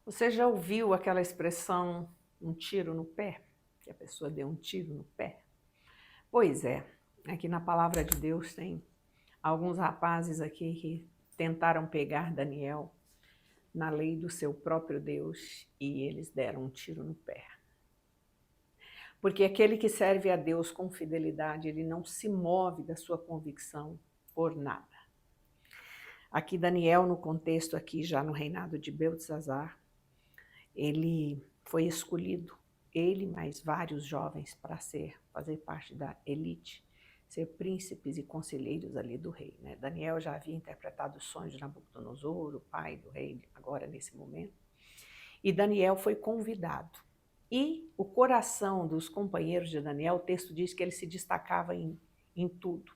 Você já ouviu aquela expressão um tiro no pé? Que a pessoa deu um tiro no pé? Pois é, aqui na palavra de Deus tem alguns rapazes aqui que tentaram pegar Daniel na lei do seu próprio Deus e eles deram um tiro no pé. Porque aquele que serve a Deus com fidelidade, ele não se move da sua convicção por nada. Aqui Daniel, no contexto aqui já no reinado de Beltesazar, ele foi escolhido, ele mais vários jovens, para fazer parte da elite, ser príncipes e conselheiros ali do rei. Né? Daniel já havia interpretado os sonhos de Nabucodonosor, o pai do rei, agora nesse momento. E Daniel foi convidado. E o coração dos companheiros de Daniel, o texto diz que ele se destacava em tudo.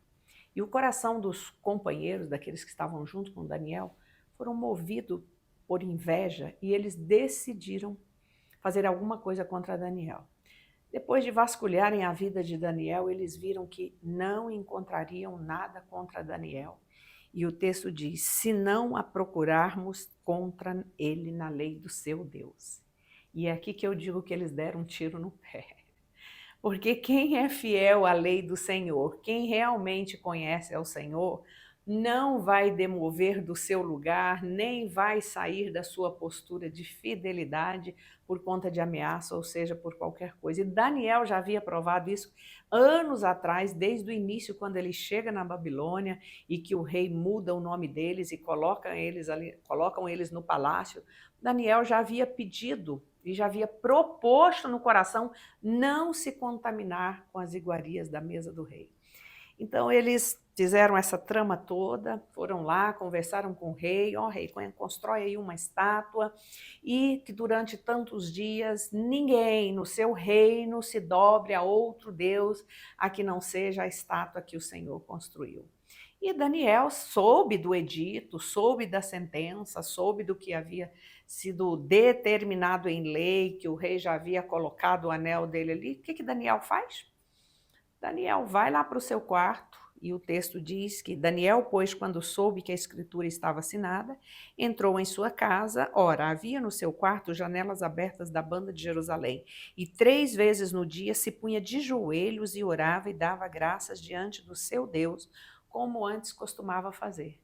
E o coração dos companheiros, daqueles que estavam junto com Daniel, foram movidos por inveja e eles decidiram fazer alguma coisa contra Daniel. Depois de vasculharem a vida de Daniel, eles viram que não encontrariam nada contra Daniel. E o texto diz: se não a procurarmos contra ele na lei do seu Deus. E é aqui que eu digo que eles deram um tiro no pé. Porque quem é fiel à lei do Senhor, quem realmente conhece ao Senhor, não vai demover do seu lugar, nem vai sair da sua postura de fidelidade por conta de ameaça, ou seja, por qualquer coisa. E Daniel já havia provado isso anos atrás, desde o início, quando ele chega na Babilônia e que o rei muda o nome deles e colocam eles no palácio. Daniel já havia pedido e já havia proposto no coração não se contaminar com as iguarias da mesa do rei. Então eles fizeram essa trama toda, foram lá, conversaram com o rei, rei, constrói aí uma estátua e que durante tantos dias ninguém no seu reino se dobre a outro Deus a que não seja a estátua que o Senhor construiu. E Daniel soube do edito, soube da sentença, soube do que havia sido determinado em lei, que o rei já havia colocado o anel dele ali. O que Daniel faz? Daniel vai lá para o seu quarto, e o texto diz que Daniel, pois, quando soube que a escritura estava assinada, entrou em sua casa. Ora, havia no seu quarto janelas abertas da banda de Jerusalém, e 3 vezes no dia se punha de joelhos e orava e dava graças diante do seu Deus, como antes costumava fazer.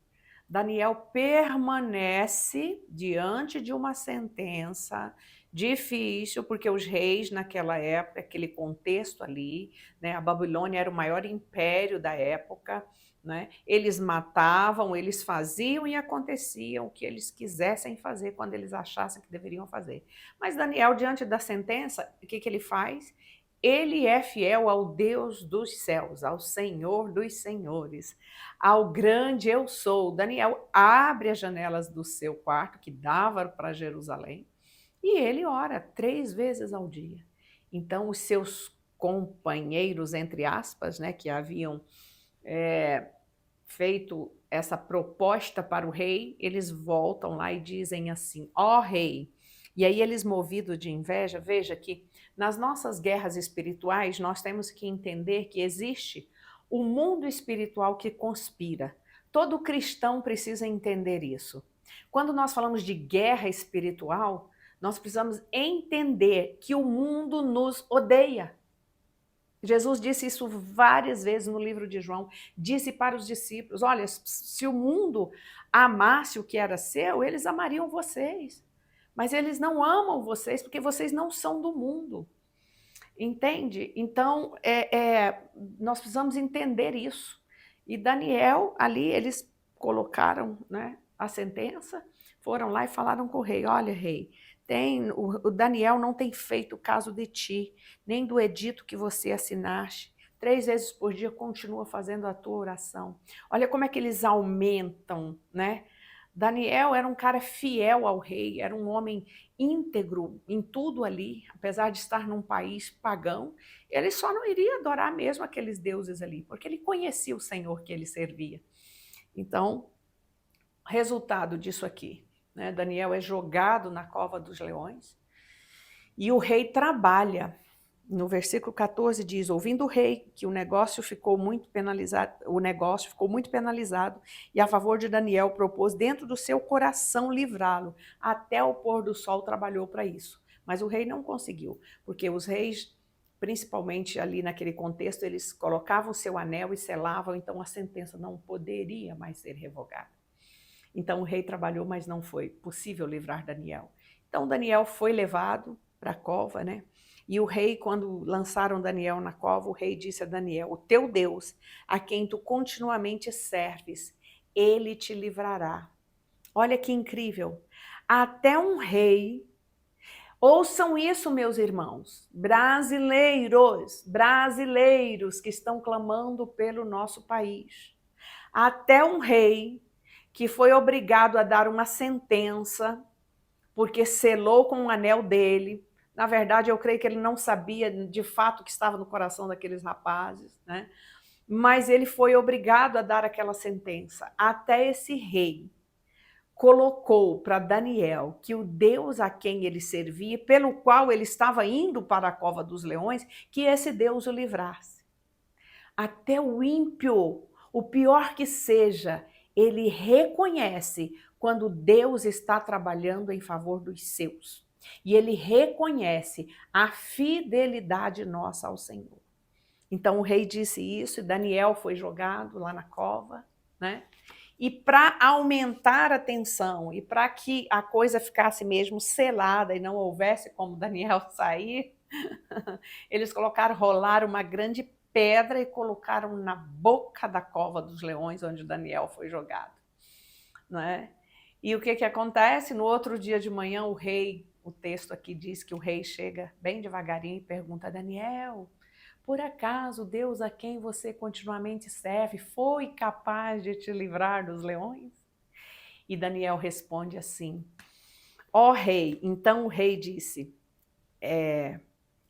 Daniel permanece diante de uma sentença difícil, porque os reis naquela época, aquele contexto ali, né, a Babilônia era o maior império da época, né, eles matavam, eles faziam e aconteciam o que eles quisessem fazer quando eles achassem que deveriam fazer. Mas Daniel, diante da sentença, o que ele faz? Ele é fiel ao Deus dos céus, ao Senhor dos senhores, ao grande eu sou. Daniel abre as janelas do seu quarto, que dava para Jerusalém, e ele ora 3 vezes ao dia. Então, os seus companheiros, entre aspas, né, que haviam feito essa proposta para o rei, eles voltam lá e dizem assim: ó rei. E aí eles, movidos de inveja, veja que nas nossas guerras espirituais nós temos que entender que existe o mundo espiritual que conspira. Todo cristão precisa entender isso. Quando nós falamos de guerra espiritual, nós precisamos entender que o mundo nos odeia. Jesus disse isso várias vezes no livro de João, disse para os discípulos: olha, se o mundo amasse o que era seu, eles amariam vocês, mas eles não amam vocês porque vocês não são do mundo, entende? Então, nós precisamos entender isso. E Daniel, ali, eles colocaram, né, a sentença, foram lá e falaram com o rei: olha, rei, o Daniel não tem feito caso de ti, nem do edito que você assinaste. 3 vezes por dia continua fazendo a tua oração. Olha como é que eles aumentam, né? Daniel era um cara fiel ao rei, era um homem íntegro em tudo ali, apesar de estar num país pagão, ele só não iria adorar mesmo aqueles deuses ali, porque ele conhecia o Senhor que ele servia. Então, resultado disso aqui, né? Daniel é jogado na cova dos leões e o rei trabalha no versículo 14 diz, ouvindo o rei que o negócio ficou muito penalizado e a favor de Daniel propôs dentro do seu coração livrá-lo. Até o pôr do sol trabalhou para isso. Mas o rei não conseguiu, porque os reis, principalmente ali naquele contexto, eles colocavam o seu anel e selavam, então a sentença não poderia mais ser revogada. Então o rei trabalhou, mas não foi possível livrar Daniel. Então Daniel foi levado para a cova, né? E o rei, quando lançaram Daniel na cova, o rei disse a Daniel, o teu Deus, a quem tu continuamente serves, ele te livrará. Olha que incrível. Até um rei, ouçam isso, meus irmãos, brasileiros que estão clamando pelo nosso país. Até um rei que foi obrigado a dar uma sentença, porque selou com o anel dele. Na verdade, eu creio que ele não sabia de fato o que estava no coração daqueles rapazes, né? Mas ele foi obrigado a dar aquela sentença. Até esse rei colocou para Daniel que o Deus a quem ele servia, pelo qual ele estava indo para a cova dos leões, que esse Deus o livrasse. Até o ímpio, o pior que seja, ele reconhece quando Deus está trabalhando em favor dos seus. E ele reconhece a fidelidade nossa ao Senhor. Então o rei disse isso, e Daniel foi jogado lá na cova, né? E para aumentar a tensão e para que a coisa ficasse mesmo selada e não houvesse como Daniel sair, eles rolaram uma grande pedra e colocaram na boca da cova dos leões, onde Daniel foi jogado. Não é? E o que acontece? No outro dia de manhã, o rei, o texto aqui diz que o rei chega bem devagarinho e pergunta a Daniel, por acaso Deus a quem você continuamente serve foi capaz de te livrar dos leões? E Daniel responde assim, ó rei, então o rei disse,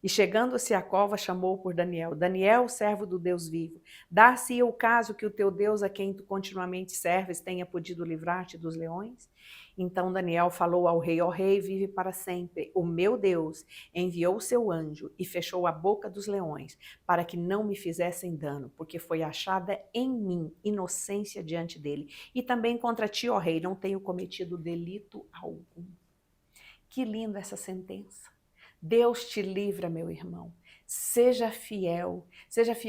e chegando-se à cova, chamou por Daniel. Daniel, servo do Deus vivo, dar-se-ia o caso que o teu Deus, a quem tu continuamente serves, tenha podido livrar-te dos leões? Então Daniel falou ao rei, ó rei, vive para sempre. O meu Deus enviou o seu anjo e fechou a boca dos leões, para que não me fizessem dano, porque foi achada em mim inocência diante dele. E também contra ti, ó rei, não tenho cometido delito algum. Que linda essa sentença. Deus te livra, meu irmão. Seja fiel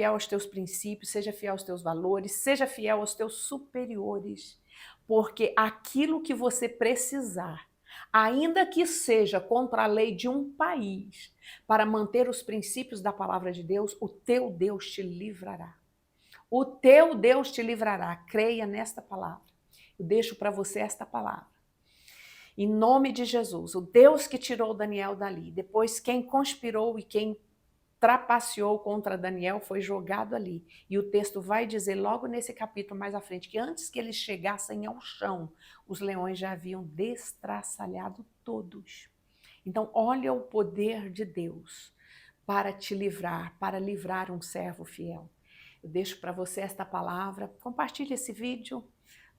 aos teus princípios, seja fiel aos teus valores, seja fiel aos teus superiores, porque aquilo que você precisar, ainda que seja contra a lei de um país, para manter os princípios da palavra de Deus, o teu Deus te livrará. O teu Deus te livrará. Creia nesta palavra. Eu deixo para você esta palavra. Em nome de Jesus, o Deus que tirou Daniel dali, depois quem conspirou e quem trapaceou contra Daniel foi jogado ali. E o texto vai dizer logo nesse capítulo mais à frente que antes que eles chegassem ao chão, os leões já haviam destraçalhado todos. Então olha o poder de Deus para te livrar, para livrar um servo fiel. Eu deixo para você esta palavra, compartilhe esse vídeo,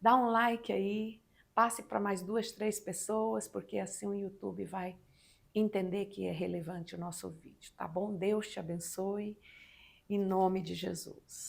dá um like aí, passe para mais 2, 3 pessoas, porque assim o YouTube vai entender que é relevante o nosso vídeo, tá bom? Deus te abençoe, em nome de Jesus.